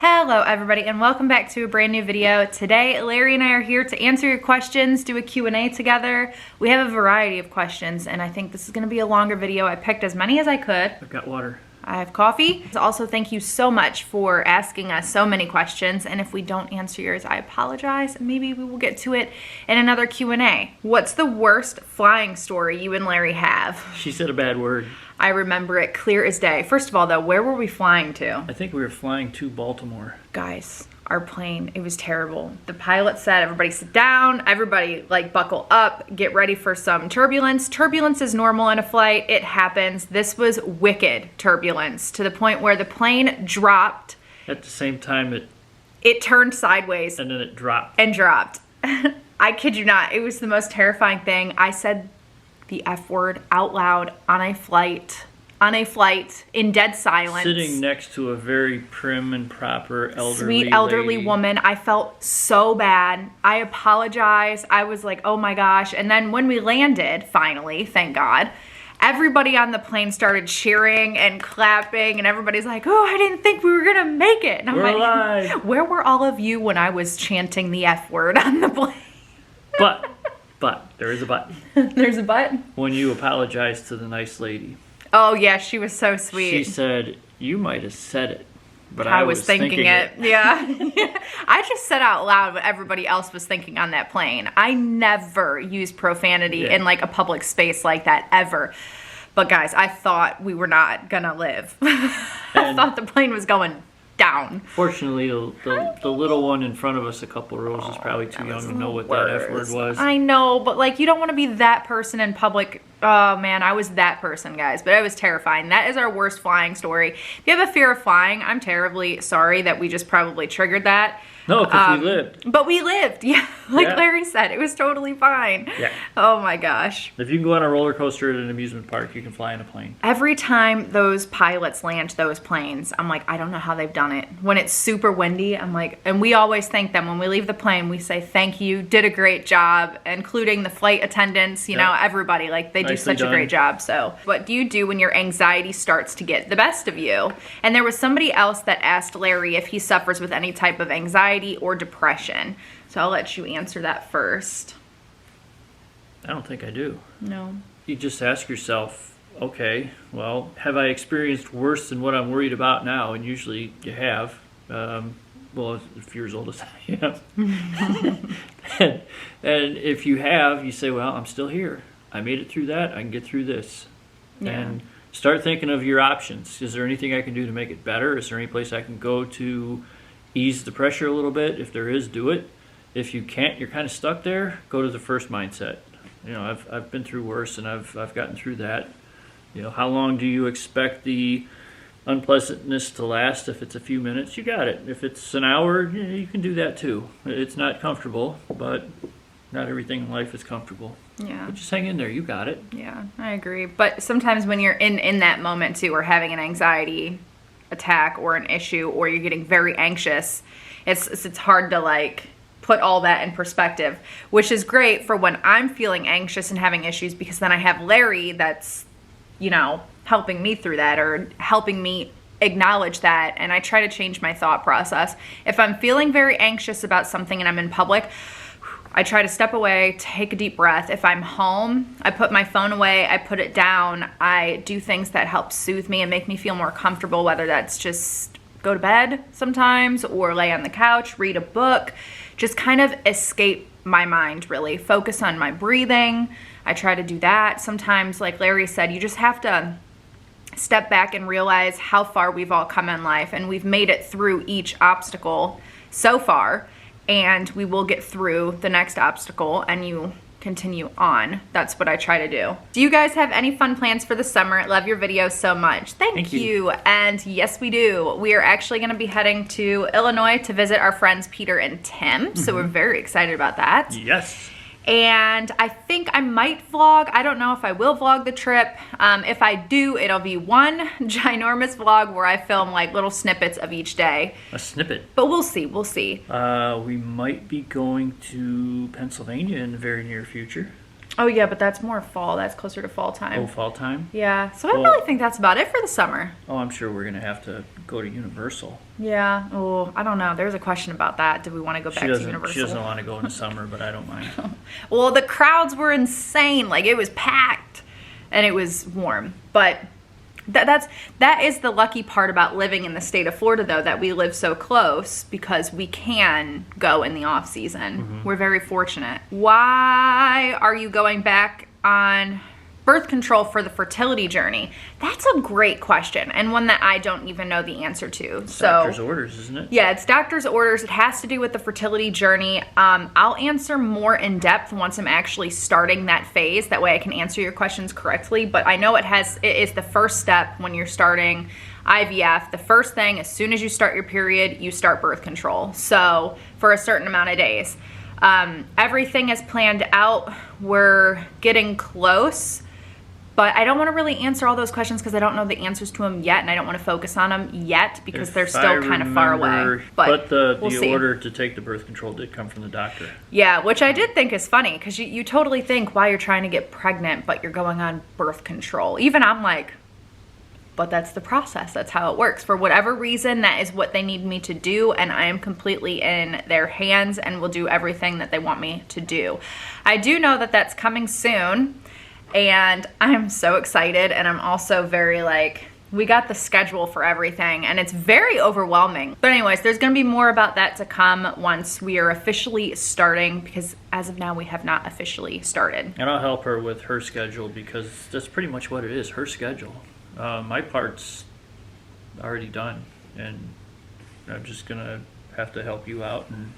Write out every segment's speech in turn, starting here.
Hello everybody and welcome back to a brand new video. Today Larry and I are here to answer your questions, do a Q&A together. We have a variety of questions and I think this is going to be a longer video. I picked as many as I could. I've got water. I have coffee. Also, thank you so much for asking us so many questions, and if we don't answer yours, I apologize. Maybe we will get to it in another Q&A. What's the worst flying story you and Larry have? She said a bad word. I remember it clear as day. First of all, though, where were we flying to? I think we were flying to Baltimore. Guys, our plane, it was terrible. The pilot said, everybody sit down, everybody like buckle up, get ready for some turbulence. Turbulence is normal in a flight, it happens. This was wicked turbulence to the point where the plane dropped. At the same time it turned sideways. And then it dropped. And dropped. I kid you not, it was the most terrifying thing. I said the F word out loud on a flight in dead silence. Sitting next to a very prim and proper elderly sweet elderly lady. woman. I felt so bad. I apologized. I was like, oh my gosh. And then when we landed, finally, thank God, everybody on the plane started cheering and clapping and everybody's like, oh, I didn't think we were gonna make it. And I'm We're like, alive. Where were all of you when I was chanting the F word on the plane? But, there is a but. There's a but? When you apologized to the nice lady. Oh yeah, she was so sweet. She said, you might have said it, but I was thinking it. Yeah. I just said out loud what everybody else was thinking on that plane. I never use profanity in like a public space like that, ever. But guys, I thought we were not gonna live. I thought the plane was going down. Fortunately, the little one in front of us a couple rows is probably too young to know what that F word was. I know, but like you don't want to be that person in public. Oh man, I was that person, guys, but it was terrifying. That is our worst flying story. If you have a fear of flying, I'm terribly sorry that we just probably triggered that. No, because we lived. But we lived, yeah. Like Larry said, it was totally fine. Yeah. Oh my gosh. If you can go on a roller coaster at an amusement park, you can fly in a plane. Every time those pilots land those planes, I'm like, I don't know how they've done it. When it's super windy, I'm like, and we always thank them. When we leave the plane, we say, thank you, did a great job, including the flight attendants, you know, everybody. Like, they do such a great job. So what do you do when your anxiety starts to get the best of you? And there was somebody else that asked Larry if he suffers with any type of anxiety or depression. So I'll let you answer that first. I don't think I do. No. You just ask yourself, okay, well, have I experienced worse than what I'm worried about now? And usually you have. Well, if you're as old as I am. and if you have, you say, well, I'm still here. I made it through that. I can get through this. Yeah. And start thinking of your options. Is there anything I can do to make it better? Is there any place I can go to ease the pressure a little bit? If there is, do it. If you can't, you're kind of stuck there, go to the first mindset. You know, I've been through worse and I've gotten through that. You know, how long do you expect the unpleasantness to last? If it's a few minutes, you got it. If it's an hour, you can do that too. It's not comfortable, but not everything in life is comfortable. Yeah. But just hang in there, you got it. Yeah, I agree. But sometimes when you're in that moment too, or having an anxiety attack or an issue, or you're getting very anxious, it's hard to like put all that in perspective, which is great for when I'm feeling anxious and having issues, because then I have Larry that's, you know, helping me through that or helping me acknowledge that, and I try to change my thought process. If I'm feeling very anxious about something and I'm in public, I try to step away, take a deep breath. If I'm home, I put my phone away, I put it down. I do things that help soothe me and make me feel more comfortable, whether that's just go to bed sometimes or lay on the couch, read a book, just kind of escape my mind, really. Focus on my breathing. I try to do that. Sometimes, like Larry said, you just have to step back and realize how far we've all come in life, and we've made it through each obstacle so far. And we will get through the next obstacle and you continue on. That's what I try to do. Do you guys have any fun plans for the summer? Love your videos so much. Thank you. And yes, we do. We are actually going to be heading to Illinois to visit our friends Peter and Tim. So we're very excited about that. Yes. And I think I might vlog. I don't know if I will vlog the trip. If I do, it'll be one ginormous vlog where I film like little snippets of each day. A snippet. But we'll see, we'll see. We might be going to Pennsylvania in the very near future. Oh, yeah, but that's more fall. That's closer to fall time. Oh, fall time? Yeah, so I really think that's about it for the summer. Oh, I'm sure we're going to have to go to Universal. Yeah. Oh, I don't know. There's a question about that. Do we want to go back to Universal? She doesn't want to go in the summer, but I don't mind. Well, the crowds were insane. Like, it was packed and it was warm. But that is the lucky part about living in the state of Florida, though, that we live so close because we can go in the off season. We're very fortunate. Why are you going back on birth control for the fertility journey? That's a great question, and one that I don't even know the answer to. It's doctor's orders, isn't it? Yeah, it's doctor's orders. It has to do with the fertility journey. I'll answer more in depth once I'm actually starting that phase. That way I can answer your questions correctly. But I know it is the first step when you're starting IVF. The first thing, as soon as you start your period, you start birth control. So for a certain amount of days. Everything is planned out. We're getting close. But I don't want to really answer all those questions because I don't know the answers to them yet, and I don't want to focus on them yet because they're still kind of far away. But the order to take the birth control did come from the doctor. Yeah, which I did think is funny because you totally think while you're trying to get pregnant, but you're going on birth control. Even I'm like, but that's the process. That's how it works. For whatever reason, that is what they need me to do, and I am completely in their hands and will do everything that they want me to do. I do know that that's coming soon. And I'm so excited, and I'm also very we got the schedule for everything, and it's very overwhelming. But anyways, there's going to be more about that to come once we are officially starting, because as of now, we have not officially started. And I'll help her with her schedule, because that's pretty much what it is, her schedule. My part's already done, and I'm just going to have to help you out. And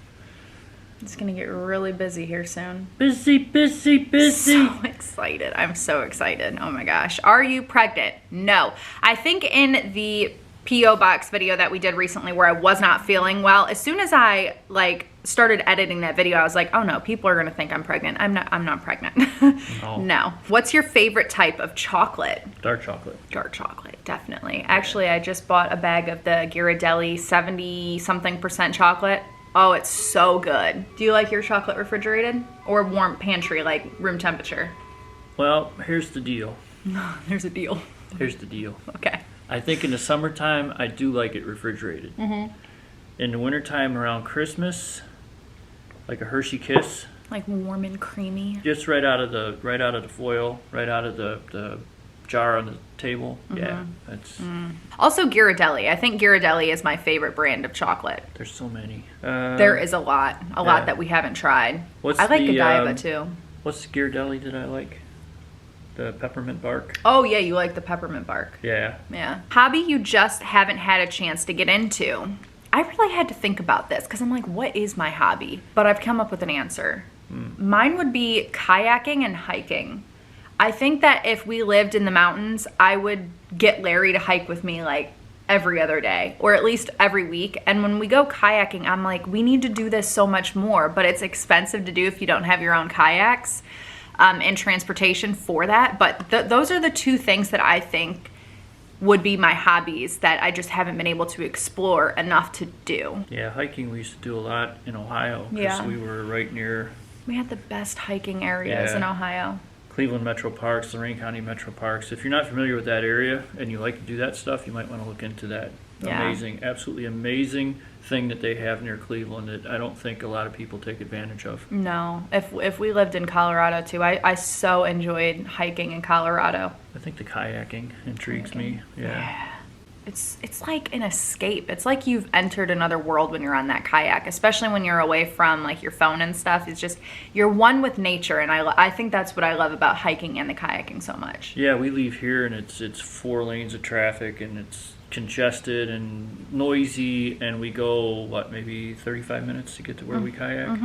it's going to get really busy here soon. Busy. So excited. I'm so excited. Oh my gosh. Are you pregnant? No. I think in the P.O. Box video that we did recently where I was not feeling well, as soon as I started editing that video, I was like, oh no, people are going to think I'm pregnant. I'm not pregnant. No. What's your favorite type of chocolate? Dark chocolate. Dark chocolate, definitely. Yeah. Actually, I just bought a bag of the Ghirardelli 70-something% chocolate. Oh, it's so good. Do you like your chocolate refrigerated or warm pantry, like room temperature? Well, here's the deal. There's a deal. Here's the deal. Okay. I think in the summertime, I do like it refrigerated. In the wintertime around Christmas, like a Hershey Kiss. Like warm and creamy. Just right out of the foil, right out of the jar on the table. Yeah, that's also Ghirardelli. I think Ghirardelli is my favorite brand of chocolate. There's so many. There is a lot that we haven't tried. I like the Godiva too. What's the Ghirardelli that I like? The peppermint bark. Oh yeah, you like the peppermint bark. Yeah. Hobby you just haven't had a chance to get into. I really had to think about this because I'm like, what is my hobby? But I've come up with an answer. Mine would be kayaking and hiking. I think that if we lived in the mountains, I would get Larry to hike with me every other day or at least every week. And when we go kayaking, I'm like, we need to do this so much more, but it's expensive to do if you don't have your own kayaks and transportation for that. But those are the two things that I think would be my hobbies that I just haven't been able to explore enough to do. Yeah, hiking we used to do a lot in Ohio because we were right near. We had the best hiking areas in Ohio. Cleveland Metro Parks, Lorraine County Metro Parks. If you're not familiar with that area and you like to do that stuff, you might want to look into that. Amazing, absolutely amazing thing that they have near Cleveland that I don't think a lot of people take advantage of. No. If we lived in Colorado too, I so enjoyed hiking in Colorado. I think the kayaking intrigues me. Yeah. It's like an escape. It's like you've entered another world when you're on that kayak, especially when you're away from your phone and stuff. It's just, you're one with nature, and I think that's what I love about hiking and the kayaking so much. Yeah, we leave here and it's 4 lanes of traffic and it's congested and noisy, and we go maybe 35 minutes to get to where we kayak.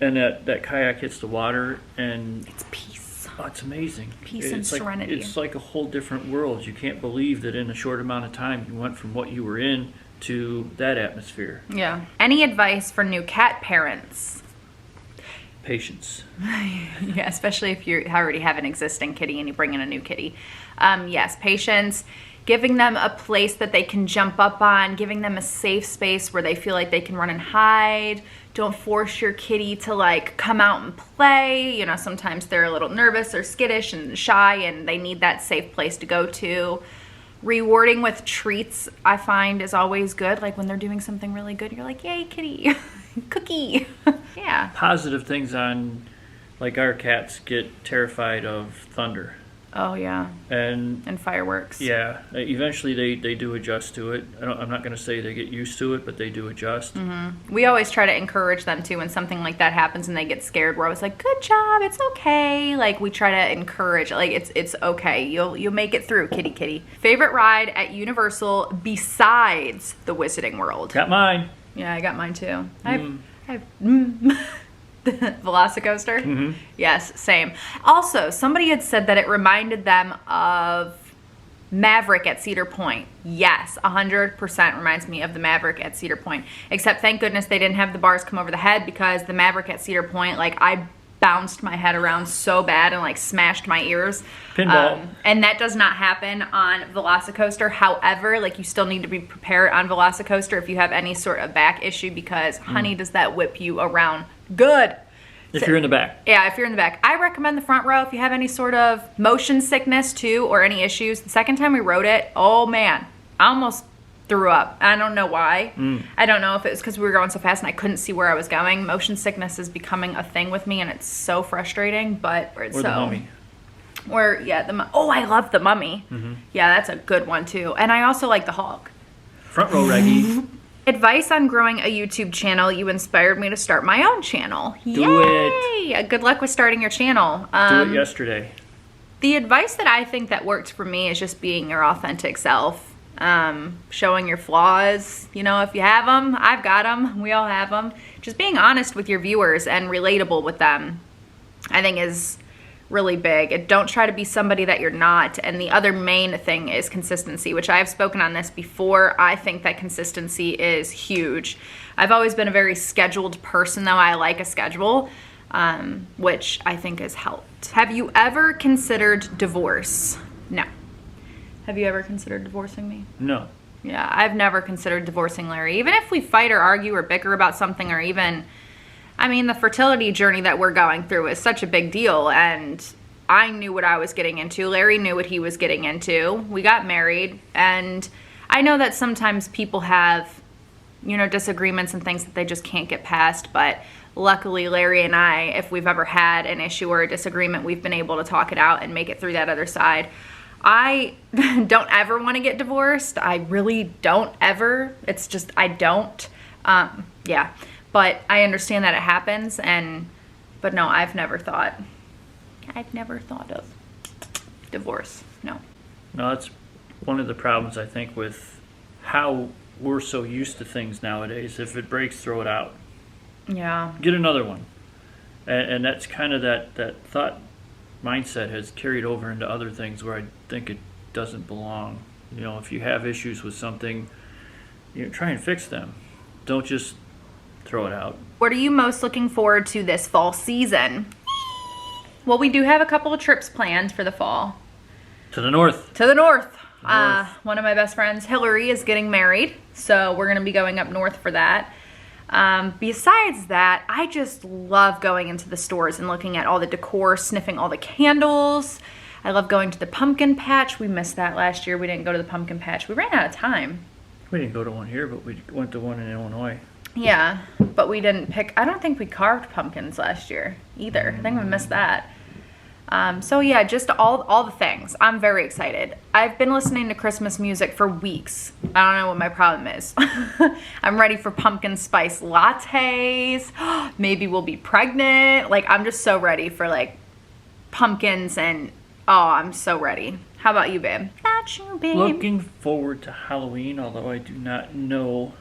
And that kayak hits the water and it's peace. Oh, it's amazing. Peace and serenity. It's like a whole different world. You can't believe that in a short amount of time you went from what you were in to that atmosphere. Yeah. Any advice for new cat parents? Patience. Yeah, especially if you already have an existing kitty and you bring in a new kitty. Yes, patience. giving them a place that they can jump up on, giving them a safe space where they feel like they can run and hide. Don't force your kitty to like come out and play. You know, sometimes they're a little nervous or skittish and shy and they need that safe place to go to. Rewarding with treats, I find, is always good. Like when they're doing something really good, you're like, yay, kitty, cookie. Yeah. Positive things on, like our cats get terrified of thunder. Oh, yeah. And fireworks. Yeah. Eventually they do adjust to it. I'm not going to say they get used to it, but they do adjust. Mm-hmm. We always try to encourage them to when something like that happens and they get scared. We're always like, good job, it's okay. Like we try to encourage, like it's okay. You'll make it through, kitty kitty. Favorite ride at Universal besides the Wizarding World? Got mine. Yeah, I got mine too. Velocicoaster? Mm-hmm. Yes, same. Also, somebody had said that it reminded them of Maverick at Cedar Point. Yes, 100% reminds me of the Maverick at Cedar Point. Except, thank goodness they didn't have the bars come over the head, because the Maverick at Cedar Point, like, I bounced my head around so bad and, like, smashed my ears. Pinball. And that does not happen on Velocicoaster. However, like, you still need to be prepared on Velocicoaster if you have any sort of back issue, because, honey, does that whip you around good. If you're in the back. Yeah, if you're in the back. I recommend the front row if you have any sort of motion sickness too, or any issues. The second time we rode it, oh man, I almost threw up. I don't know why. I don't know if it was because we were going so fast and I couldn't see where I was going. Motion sickness is becoming a thing with me and it's so frustrating, but Or the Mummy. Oh, I love the Mummy. Mm-hmm. Yeah, that's a good one too. And I also like the Hulk. Front row, Reggie. Advice on growing a YouTube channel. You inspired me to start my own channel. Do Yay! Good luck with starting your channel. Do it yesterday. The advice that I think that works for me is just being your authentic self. Showing your flaws. You know, if you have them, I've got them. We all have them. Just being honest with your viewers and relatable with them, I think is really big. And don't try to be somebody that you're not. And the other main thing is consistency, which I have spoken on this before. I think that consistency is huge. I've always been a very scheduled person, though. I like a schedule, which I think has helped. Have you ever considered divorce? No. Have you ever considered divorcing me? No. Yeah, I've never considered divorcing Larry. Even if we fight or argue or bicker about something, or even, I mean, the fertility journey that we're going through is such a big deal, and I knew what I was getting into. Larry knew what he was getting into. We got married, and I know that sometimes people have, you know, disagreements and things that they just can't get past, but luckily Larry and I, if we've ever had an issue or a disagreement, we've been able to talk it out and make it through that other side. I don't ever want to get divorced. I really don't ever. It's just, I don't. Yeah. But I understand that it happens, but no, I've never thought of divorce. No. No, that's one of the problems, I think, with how we're so used to things nowadays. If it breaks, throw it out. Yeah. Get another one. And that's kind of that thought mindset has carried over into other things where I think it doesn't belong. You know, if you have issues with something, you know, try and fix them. Don't just throw it out. What are you most looking forward to this fall season? Well, we do have a couple of trips planned for the fall. To the north. To the north. One of my best friends, Hillary, is getting married, so we're going to be going up north for that. Besides that, I just love going into the stores and looking at all the decor, sniffing all the candles. I love going to the pumpkin patch. We missed that last year. We didn't go to the pumpkin patch. We ran out of time. We didn't go to one here, but we went to one in Illinois. Yeah, but we didn't pick, I don't think we carved pumpkins last year either. I think we missed that. So yeah, just all the things. I'm very excited. I've been listening to Christmas music for weeks. I don't know what my problem is. I'm ready for pumpkin spice lattes. Maybe we'll be pregnant. Like, I'm just so ready for like pumpkins and, oh, I'm so ready. How about you, babe? Not you, babe. Looking forward to Halloween, although I do not know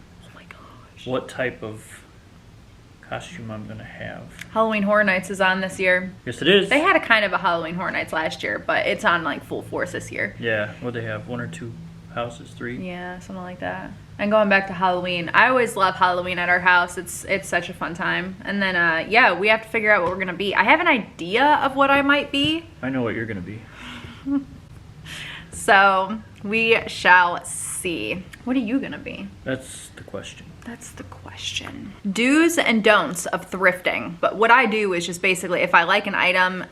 what type of costume I'm going to have. Halloween Horror Nights is on this year. Yes, it is. They had a kind of a Halloween Horror Nights last year, but it's on like full force this year. Yeah, what they have, 1 or 2 houses, 3? Yeah, something like that. And going back to Halloween, I always love Halloween at our house. It's such a fun time. And then, yeah, we have to figure out what we're going to be. I have an idea of what I might be. I know what you're going to be. So we shall see. What are you gonna be? That's the question. That's the question. Do's and don'ts of thrifting. But what I do is just basically, if I like an item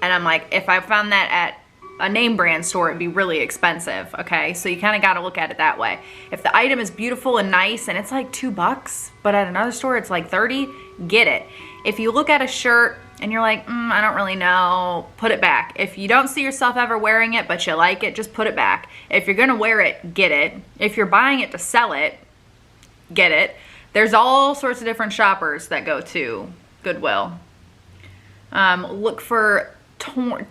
and I'm like, if I found that at a name brand store, it'd be really expensive, okay? So you kind of got to look at it that way. If the item is beautiful and nice and it's like $2, but at another store it's like 30, get it. If you look at a shirt and you're like, I don't really know, put it back. If you don't see yourself ever wearing it, but you like it, just put it back. If you're gonna wear it, get it. If you're buying it to sell it, get it. There's all sorts of different shoppers that go to Goodwill. Look for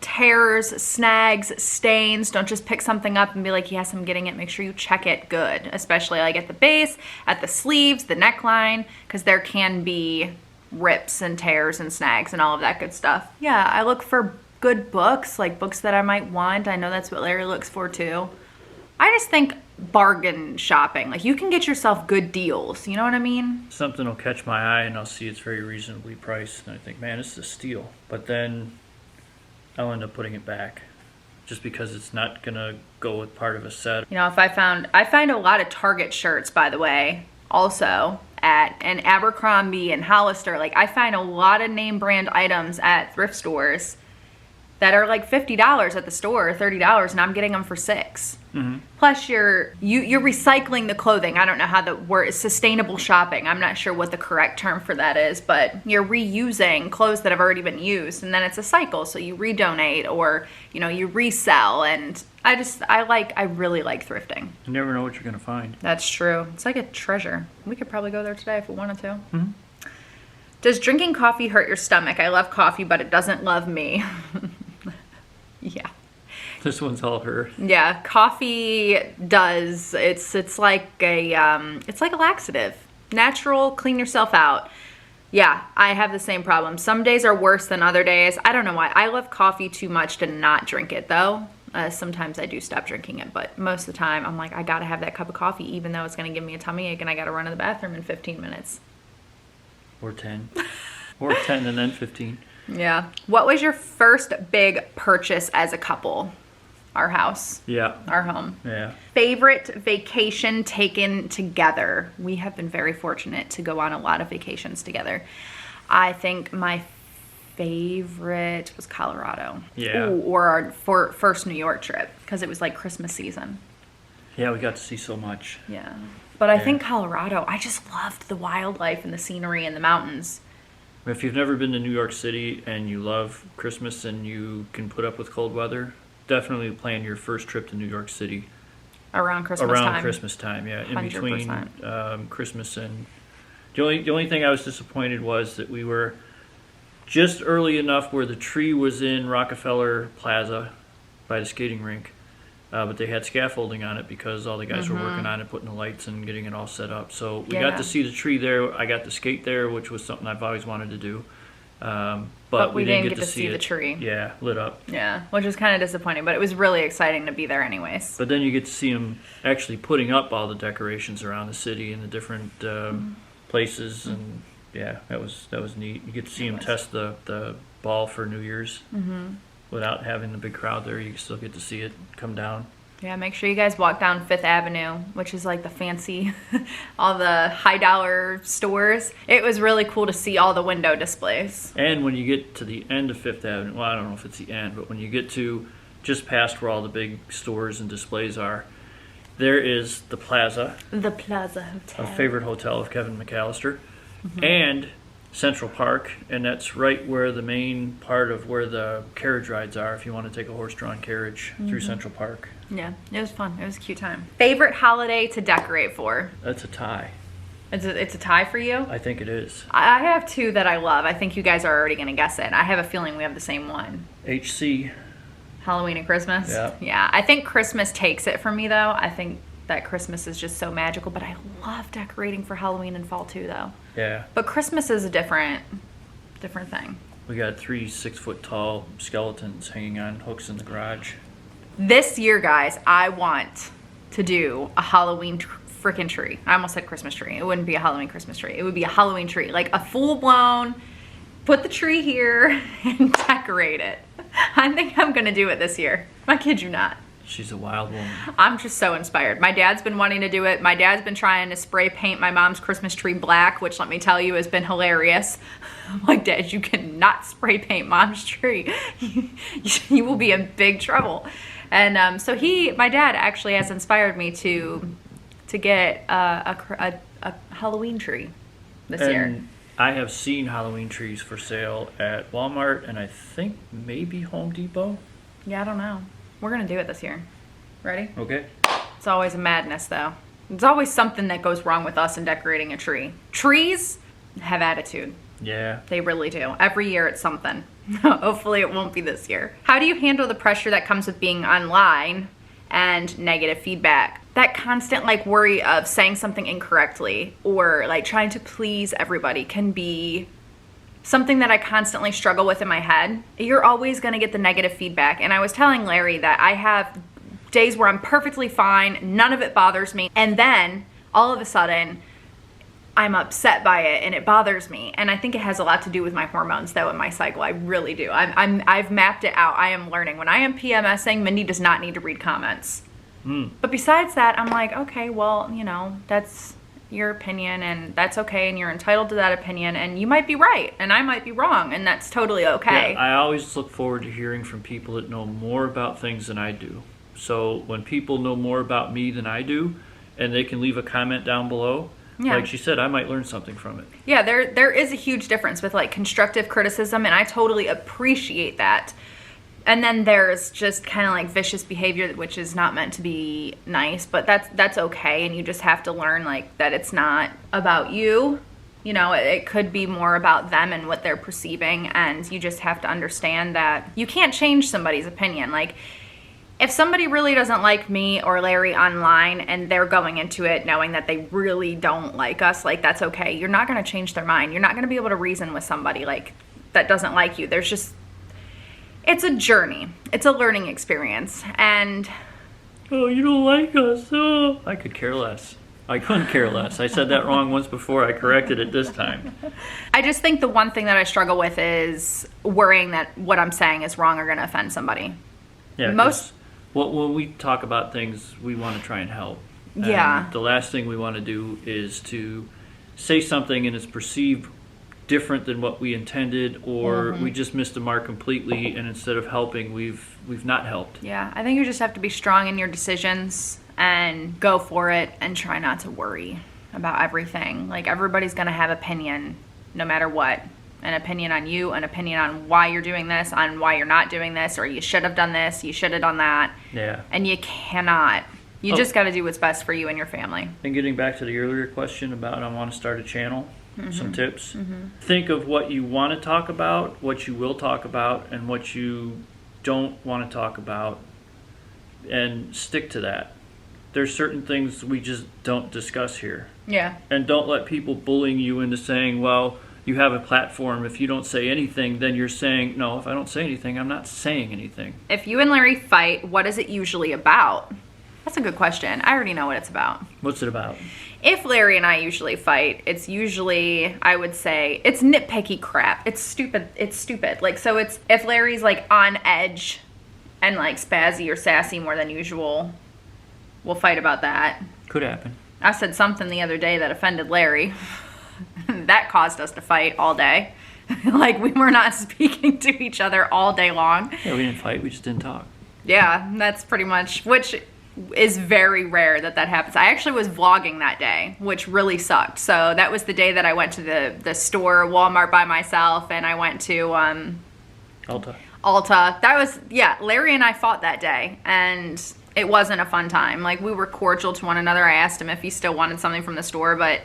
tears, snags, stains. Don't just pick something up and be like, yes, I'm getting it. Make sure you check it good, especially like at the base, at the sleeves, the neckline, because there can be rips and tears and snags and all of that good stuff. Yeah, I look for good books, like books that I might want. I know that's what Larry looks for too. I just think bargain shopping, like you can get yourself good deals, you know what I mean? Something will catch my eye and I'll see it's very reasonably priced and I think, man, this is a steal. But then I'll end up putting it back just because it's not gonna go with part of a set. You know, I find a lot of Target shirts, by the way, also and Abercrombie and Hollister. Like I find a lot of name brand items at thrift stores that are like $50 at the store or $30 and I'm getting them for $6. Mm-hmm. Plus you're recycling the clothing. I don't know how the word is, sustainable shopping. I'm not sure what the correct term for that is, but you're reusing clothes that have already been used and then it's a cycle. So you redonate or, you know, you resell and I really like thrifting. You never know what you're gonna find. That's true. It's like a treasure. We could probably go there today if we wanted to. Mm-hmm. Does drinking coffee hurt your stomach? I love coffee, but it doesn't love me. Yeah. This one's all her. Yeah, coffee does. It's like a laxative. Natural, clean yourself out. Yeah, I have the same problem. Some days are worse than other days. I don't know why. I love coffee too much to not drink it though. Sometimes I do stop drinking it, but most of the time I'm like, I gotta have that cup of coffee even though it's gonna give me a tummy ache and I gotta run to the bathroom in 15 minutes. Or 10. Or 10 and then 15. Yeah. What was your first big purchase as a couple? Our house. Yeah. Our home. Yeah. Favorite vacation taken together? We have been very fortunate to go on a lot of vacations together. I think my favorite was Colorado. Yeah. Ooh, or our first New York trip because it was like Christmas season. Yeah, we got to see so much. Yeah. But I think Colorado, I just loved the wildlife and the scenery and the mountains. If you've never been to New York City and you love Christmas and you can put up with cold weather, definitely plan your first trip to New York City. Around Christmas time, yeah. 100%. In between Christmas and... The only thing I was disappointed was that we were just early enough where the tree was in Rockefeller Plaza by the skating rink. But they had scaffolding on it because all the guys were working on it, putting the lights and getting it all set up. So we got to see the tree there. I got to skate there, which was something I've always wanted to do. But we didn't get to see the tree. Yeah, lit up. Yeah, which was kind of disappointing, but it was really exciting to be there anyways. But then you get to see them actually putting up all the decorations around the city and the different places, and yeah, that was neat. You get to see them test the ball for New Year's. Without having the big crowd there, you still get to see it come down. Yeah, make sure you guys walk down Fifth Avenue, which is like the fancy, all the high dollar stores. It was really cool to see all the window displays. And when you get to the end of Fifth Avenue, well, I don't know if it's the end, but when you get to just past where all the big stores and displays are, there is the Plaza. The Plaza Hotel. A favorite hotel of Kevin McAllister. And Central Park, and that's right where the main part of where the carriage rides are if you want to take a horse-drawn carriage through Central Park. Yeah, it was fun. It was a cute time. Favorite holiday to decorate for? That's a tie. It's a tie for you? I think it is. I have two that I love. I think you guys are already going to guess it. I have a feeling we have the same one. HC. Halloween and Christmas? Yeah. Yeah, I think Christmas takes it for me, though. I think that Christmas is just so magical, but I love decorating for Halloween and fall too, though. Yeah. But Christmas is a different thing. We got 3 6-foot-tall skeletons hanging on hooks in the garage. This year, guys, I want to do a Halloween freaking tree. I almost said Christmas tree. It wouldn't be a Halloween Christmas tree. It would be a Halloween tree, like a full-blown, put the tree here and decorate it. I think I'm gonna do it this year. I kid you not. She's a wild woman. I'm just so inspired. My dad's been wanting to do it. My dad's been trying to spray paint my mom's Christmas tree black, which, let me tell you, has been hilarious. I'm like, Dad, you cannot spray paint mom's tree. You will be in big trouble. And so my dad actually has inspired me to get a Halloween tree this year. I have seen Halloween trees for sale at Walmart and I think maybe Home Depot. Yeah, I don't know. We're going to do it this year. Ready? Okay. It's always a madness, though. There's always something that goes wrong with us in decorating a tree. Trees have attitude. Yeah. They really do. Every year it's something. Hopefully it won't be this year. How do you handle the pressure that comes with being online and negative feedback? That constant worry of saying something incorrectly or trying to please everybody can be something that I constantly struggle with in my head. You're always going to get the negative feedback. And I was telling Larry that I have days where I'm perfectly fine, none of it bothers me, and then all of a sudden I'm upset by it and it bothers me. And I think it has a lot to do with my hormones, though, in my cycle. I really do. I've mapped it out. I am learning. When I am PMSing, Mindy does not need to read comments. But besides that, I'm like, okay, well, that's your opinion and that's okay, and you're entitled to that opinion, and you might be right and I might be wrong, and that's totally okay. Yeah, I always look forward to hearing from people that know more about things than I do. So when people know more about me than I do and they can leave a comment down below, like she said, I might learn something from it. Yeah, there is a huge difference with constructive criticism, and I totally appreciate that. And then there's just kind of vicious behavior, which is not meant to be nice, but that's okay. And you just have to learn that it's not about you. It could be more about them and what they're perceiving. And you just have to understand that you can't change somebody's opinion. If somebody really doesn't like me or Larry online and they're going into it knowing that they really don't like us, that's okay. You're not going to change their mind. You're not going to be able to reason with somebody that doesn't like you. It's a journey. It's a learning experience. And oh, you don't like us. Oh, I could care less. I couldn't care less. I said that wrong once before. I corrected it this time. I just think the one thing that I struggle with is worrying that what I'm saying is wrong or going to offend somebody. Yeah. When we talk about things, we want to try and help. Yeah. The last thing we want to do is to say something and it's perceived different than what we intended, or we just missed the mark completely, and instead of helping, we've not helped. Yeah, I think you just have to be strong in your decisions and go for it and try not to worry about everything. Everybody's going to have opinion no matter what. An opinion on you, an opinion on why you're doing this, on why you're not doing this, or you should have done this, you should have done that. Yeah. And you cannot. You just got to do what's best for you and your family. And getting back to the earlier question about I want to start a channel, some tips. Think of what you want to talk about, what you will talk about, and what you don't want to talk about, and stick to that. There's certain things we just don't discuss here. Yeah. And don't let people bullying you into saying, well, you have a platform. If you don't say anything, then you're saying, no, if I don't say anything, I'm not saying anything. If you and Larry fight, what is it usually about? That's a good question. I already know what it's about. What's it about? If Larry and I usually fight, it's usually, I would say, it's nitpicky crap. It's stupid. So it's, if Larry's on edge and spazzy or sassy more than usual, we'll fight about that. Could happen. I said something the other day that offended Larry. That caused us to fight all day. We were not speaking to each other all day long. Yeah, we didn't fight. We just didn't talk. Yeah, that's pretty much, which is very rare that happens. I actually was vlogging that day, which really sucked. So that was the day that I went to the store, Walmart, by myself, and I went to Ulta. That was, Larry and I fought that day, and it wasn't a fun time. We were cordial to one another. I asked him if he still wanted something from the store, but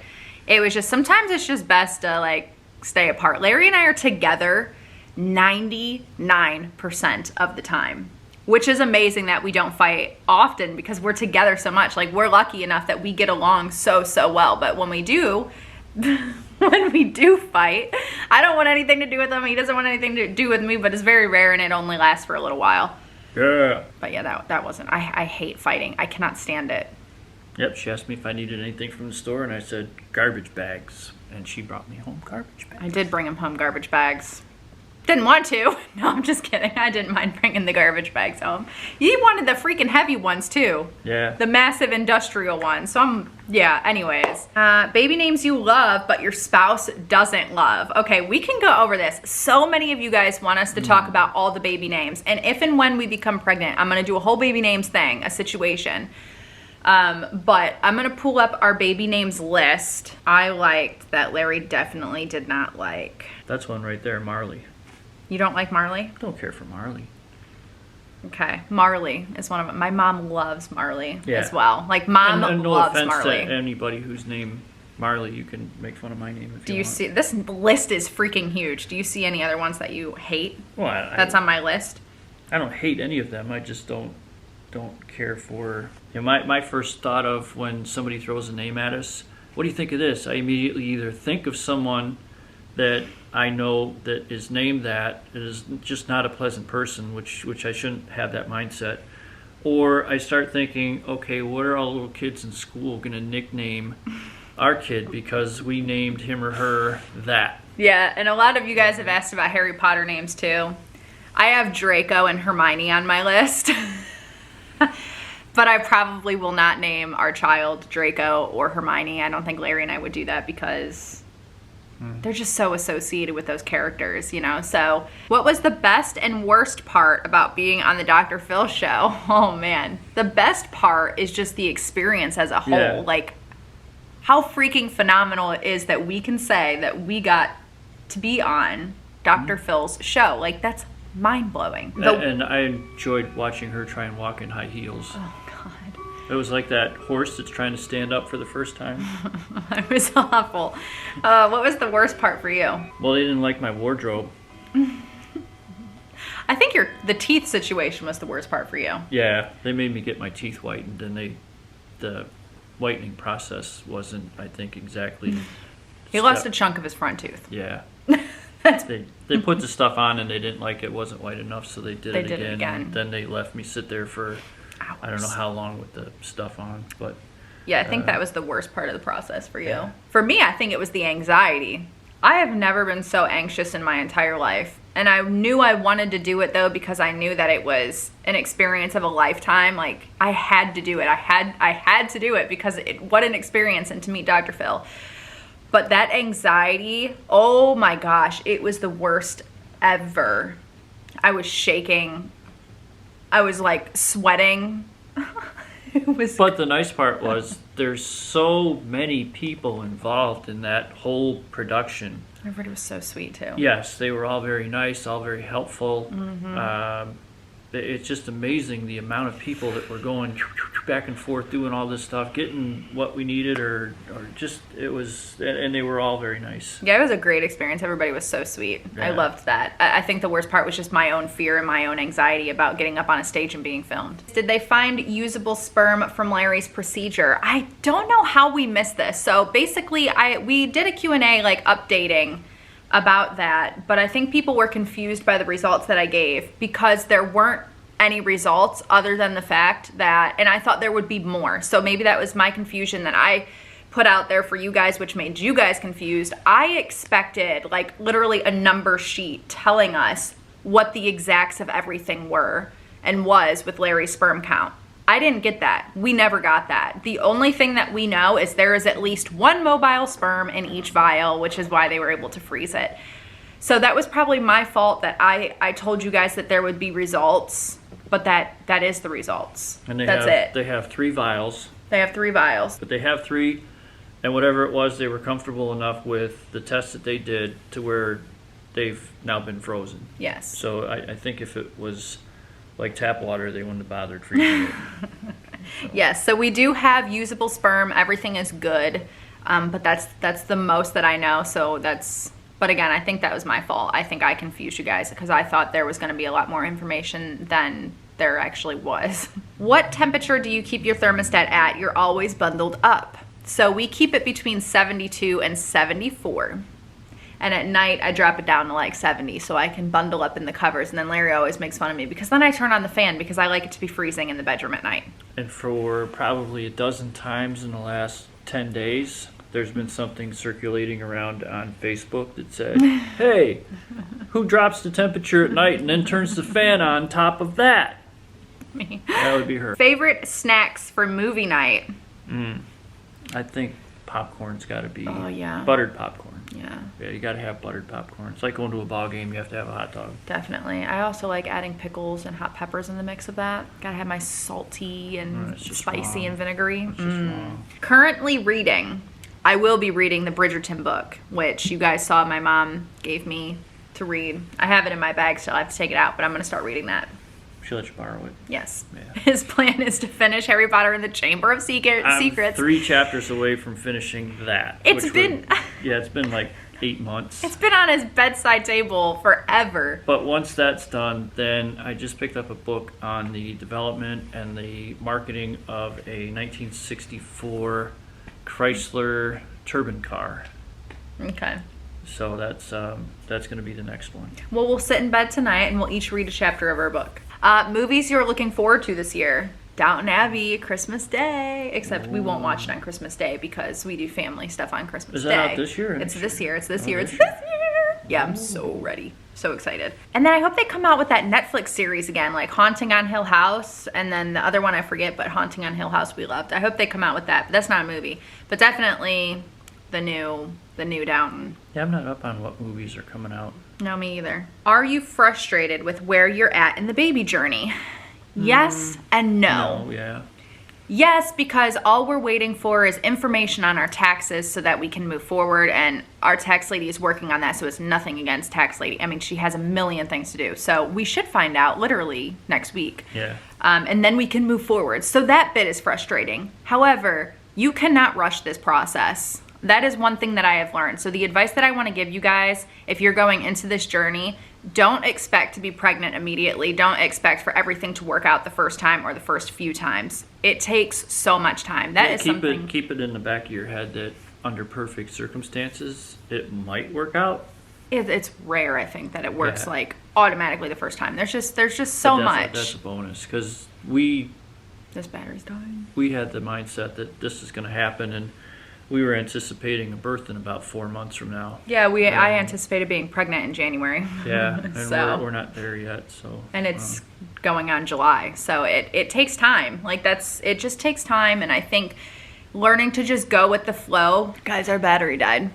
it was just, sometimes it's just best to stay apart. Larry and I are together 99% of the time, which is amazing that we don't fight often because we're together so much. We're lucky enough that we get along so well. But when we do fight, I don't want anything to do with him. He doesn't want anything to do with me, but it's very rare and it only lasts for a little while. Yeah. But yeah, that wasn't, I hate fighting. I cannot stand it. Yep, she asked me if I needed anything from the store, and I said garbage bags, and she brought me home garbage bags. I did bring him home garbage bags. Didn't want to. No, I'm just kidding. I didn't mind bringing the garbage bags home. He wanted the freaking heavy ones too. Yeah. The massive industrial ones. So anyways. Baby names you love, but your spouse doesn't love. Okay, we can go over this. So many of you guys want us to talk about all the baby names. And if and when we become pregnant, I'm going to do a whole baby names thing, a situation. But I'm going to pull up our baby names list. I liked that Larry definitely did not like. That's one right there, Marley. You don't like Marley? Don't care for Marley. Okay, Marley is one of them. My mom loves Marley Yeah. as well. Like, mom and no loves offense Marley. to anybody who's named Marley. You can make fun of my name if Do you you want. see, this list is freaking huge. Do you see any other ones that you hate? Well, That's on my list. I don't hate any of them. I just don't care for. My first thought of when somebody throws a name at us, what do you think of this? I immediately either think of someone that I know that is named that is just not a pleasant person, which I shouldn't have that mindset. Or I start thinking, okay, what are all little kids in school going to nickname our kid because we named him or her that? Yeah, and a lot of you guys have asked about Harry Potter names too. I have Draco and Hermione on my list. But I probably will not name our child Draco or Hermione. I don't think Larry and I would do that because they're just so associated with those characters, you know? So, what was the best and worst part about being on the Dr. Phil show? Oh, man. The best part is just the experience as a whole. Yeah. Like, how freaking phenomenal it is that we can say that we got to be on Dr. Phil's show. Like, that's mind-blowing. And I enjoyed watching her try and walk in high heels. Oh, God. It was like that horse that's trying to stand up for the first time. It was awful. What was the worst part for you? Well, they didn't like my wardrobe. I think the teeth situation was the worst part for you. Yeah, they made me get my teeth whitened, and the whitening process wasn't, I think, exactly. He lost a chunk of his front tooth. Yeah. They put the stuff on and they didn't like it wasn't white enough, so they did it again. And then they left me sit there for Hours. I don't know how long with the stuff on, but yeah, I think that was the worst part of the process for you. Yeah. For me, I think it was the anxiety. I have never been so anxious in my entire life. And I knew I wanted to do it though because I knew that it was an experience of a lifetime. Like, I had to do it. I had to do it because what an experience, and to meet Dr. Phil. But that anxiety, oh my gosh, it was the worst ever. I was shaking. I was like sweating. But the nice part was there's so many people involved in that whole production. Everybody was so sweet too. Yes, they were all very nice, all very helpful. Mm-hmm. It's just amazing the amount of people that were going back and forth doing all this stuff, getting what we needed, or just it was, and they were all very nice. Yeah, it was a great experience. Everybody was so sweet. Yeah. I loved that. I think the worst part was just my own fear and my own anxiety about getting up on a stage and being filmed. Did they find usable sperm from Larry's procedure? I don't know how we missed this. So basically, we did a Q&A like updating about that, but I think people were confused by the results that I gave because there weren't any results other than the fact that, and I thought there would be more. So maybe that was my confusion that I put out there for you guys, which made you guys confused. I expected like literally a number sheet telling us what the exacts of everything were and was with Larry's sperm count. I didn't get that. We never got that. The only thing that we know is there is at least one mobile sperm in each vial, which is why they were able to freeze it. So that was probably my fault that I told you guys that there would be results, but that is the results. And that's it. They have 3 vials. They have 3 vials. But they have 3, and whatever it was, they were comfortable enough with the test that they did to where they've now been frozen. Yes. So I think if it was like tap water, they wouldn't have bothered freezing it. Yes, so we do have usable sperm. Everything is good, but that's the most that I know. So but again, I think that was my fault. I think I confused you guys because I thought there was going to be a lot more information than there actually was. What temperature do you keep your thermostat at? You're always bundled up. So we keep it between 72 and 74. And at night, I drop it down to like 70 so I can bundle up in the covers. And then Larry always makes fun of me because then I turn on the fan because I like it to be freezing in the bedroom at night. And for probably a dozen times in the last 10 days, there's been something circulating around on Facebook that said, hey, who drops the temperature at night and then turns the fan on top of that? Me. That would be her. Favorite snacks for movie night? I think popcorn's got to be buttered popcorn. Yeah, you got to have buttered popcorn. It's like going to a ball game. You have to have a hot dog. Definitely. I also like adding pickles and hot peppers in the mix of that. Gotta have my salty and spicy and vinegary. Currently reading. I will be reading the Bridgerton book, which you guys saw my mom gave me to read. I have it in my bag still. I have to take it out, but I'm going to start reading that. She'll let you borrow it. Yes. Yeah. His plan is to finish Harry Potter and the Chamber of Secrets. I'm 3 chapters away from finishing that. It's been like 8 months. It's been on his bedside table forever. But once that's done, then I just picked up a book on the development and the marketing of a 1964 Chrysler turbine car. Okay. So that's going to be the next one. Well, we'll sit in bed tonight and we'll each read a chapter of our book. Movies you're looking forward to this year. Downton Abbey, Christmas Day. Except we won't watch it on Christmas Day because we do family stuff on Christmas Day. Is that out this year? It's this year. It's this year. It's this year. Yeah, I'm so ready. So excited. And then I hope they come out with that Netflix series again, like Haunting on Hill House. And then the other one I forget, but Haunting on Hill House we loved. I hope they come out with that. But that's not a movie. But definitely the new Downton. Yeah, I'm not up on what movies are coming out. No, me either. Are you frustrated with where you're at in the baby journey? Yes and no. No, yeah. Yes, because all we're waiting for is information on our taxes so that we can move forward, and our tax lady is working on that, so it's nothing against tax lady. I mean, she has a million things to do, so we should find out literally next week. Yeah. And then we can move forward. So that bit is frustrating. However, you cannot rush this process. That is one thing that I have learned. So the advice that I want to give you guys, if you're going into this journey, don't expect to be pregnant immediately. Don't expect for everything to work out the first time or the first few times. It takes so much time. Keep it in the back of your head that under perfect circumstances, it might work out. It's rare, I think, that it works like automatically the first time. There's just so much. That's a bonus because this battery's dying. We had the mindset that this is going to happen, and we were anticipating a birth in about 4 months from now. Yeah, I anticipated being pregnant in January. Yeah, and so, we're not there yet. So and it's going on July, so it takes time. Like it just takes time, and I think learning to just go with the flow. Guys, our battery died.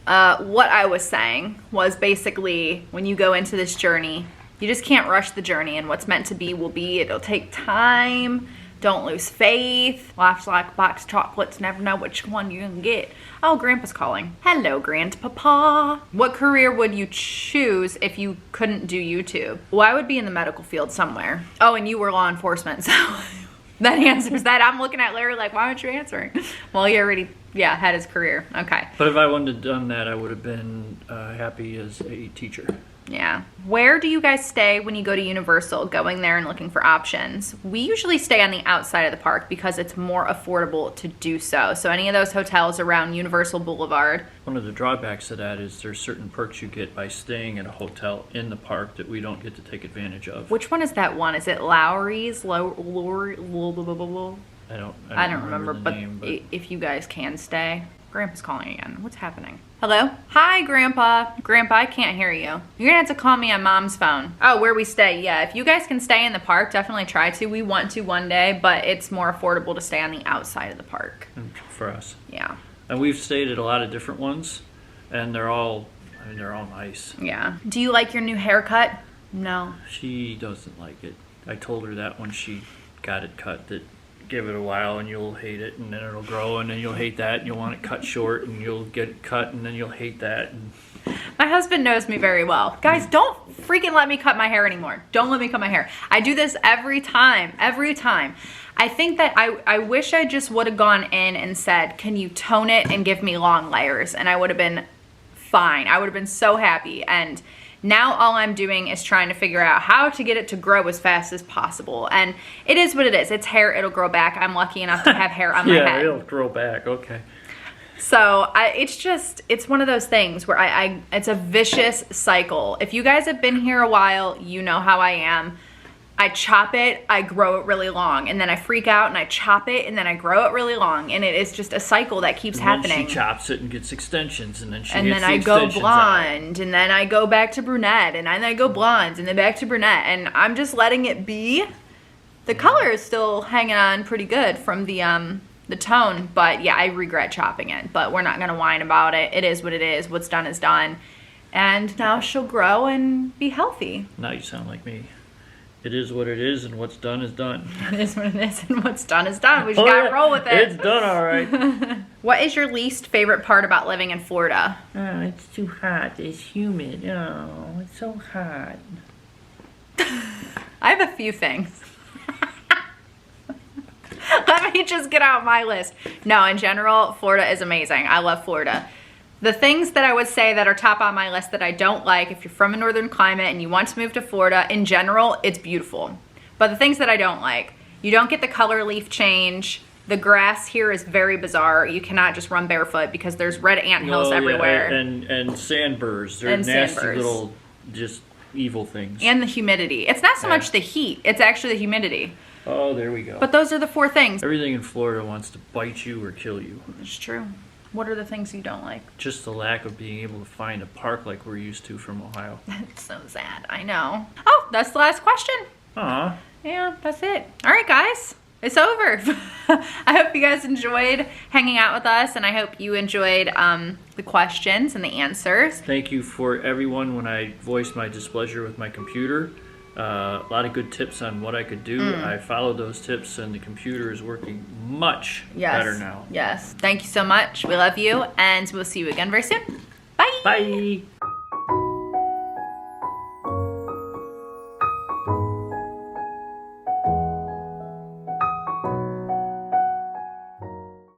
What I was saying was basically when you go into this journey, you just can't rush the journey, and what's meant to be will be. It'll take time. Don't lose faith. Life's like a box of chocolates. Never know which one you're going to get. Oh, Grandpa's calling. Hello, Grandpapa. What career would you choose if you couldn't do YouTube? Well, I would be in the medical field somewhere. Oh, and you were law enforcement, so that answers that. I'm looking at Larry like, why aren't you answering? Well, he already, had his career. Okay. But if I wouldn't have done that, I would have been happy as a teacher. Yeah. Where do you guys stay when you go to Universal, going there and looking for options? We usually stay on the outside of the park because it's more affordable to do so. So any of those hotels around Universal Boulevard. One of the drawbacks to that is there's certain perks you get by staying at a hotel in the park that we don't get to take advantage of. Which one is that one? Is it Lowry's? I don't remember, but if you guys can stay. Grandpa's calling again. What's happening? Hello? Hi, Grandpa. Grandpa, I can't hear you. You're gonna have to call me on Mom's phone. Oh, where we stay. Yeah, if you guys can stay in the park, definitely try to. We want to one day, but it's more affordable to stay on the outside of the park. For us. Yeah. And we've stayed at a lot of different ones, and they're all nice. Yeah. Do you like your new haircut? No. She doesn't like it. I told her that when she got it cut, that give it a while and you'll hate it, and then it'll grow, and then you'll hate that, and you'll want it cut short, and you'll get it cut, and then you'll hate that. My husband knows me very well. Guys, don't freaking let me cut my hair anymore. Don't let me cut my hair. I do this every time. I think that I wish I just would have gone in and said, can you tone it and give me long layers? And I would have been fine. I would have been so happy. And now all I'm doing is trying to figure out how to get it to grow as fast as possible. And it is what it is. It's hair. It'll grow back. I'm lucky enough to have hair on my head. Yeah, it'll grow back. Okay. So it's one of those things where it's a vicious cycle. If you guys have been here a while, you know how I am. I chop it, I grow it really long, and then I freak out and I chop it, and then I grow it really long, and it is just a cycle that keeps happening. Then she chops it and gets extensions, and then she and gets then I go blonde, and then I go back to brunette, and then I go blonde, and then back to brunette, and I'm just letting it be. The color is still hanging on pretty good from the tone, but yeah, I regret chopping it, but we're not gonna whine about it. It is what it is. What's done is done, and now she'll grow and be healthy. Now you sound like me. It is what it is, and what's done is done. It is what it is, and what's done is done. We just gotta roll with it. It's done all right. What is your least favorite part about living in Florida? Oh, it's too hot. It's humid. Oh, it's so hot. I have a few things. Let me just get out my list. No, in general, Florida is amazing. I love Florida. The things that I would say that are top on my list that I don't like, if you're from a northern climate and you want to move to Florida, in general, it's beautiful. But the things that I don't like, you don't get the color leaf change. The grass here is very bizarre. You cannot just run barefoot because there's red anthills everywhere. And sandburrs. They're nasty little, just evil things. And the humidity. It's not so much the heat, it's actually the humidity. Oh, there we go. But those are the 4 things. Everything in Florida wants to bite you or kill you. It's true. What are the things you don't like? Just the lack of being able to find a park like we're used to from Ohio. That's so sad. I know. Oh, that's the last question. Aw. Yeah, that's it. All right, guys. It's over. I hope you guys enjoyed hanging out with us, and I hope you enjoyed the questions and the answers. Thank you for everyone when I voiced my displeasure with my computer. A lot of good tips on what I could do. I followed those tips, and the computer is working much better now. Yes. Thank you so much. We love you, and we'll see you again very soon. Bye. Bye.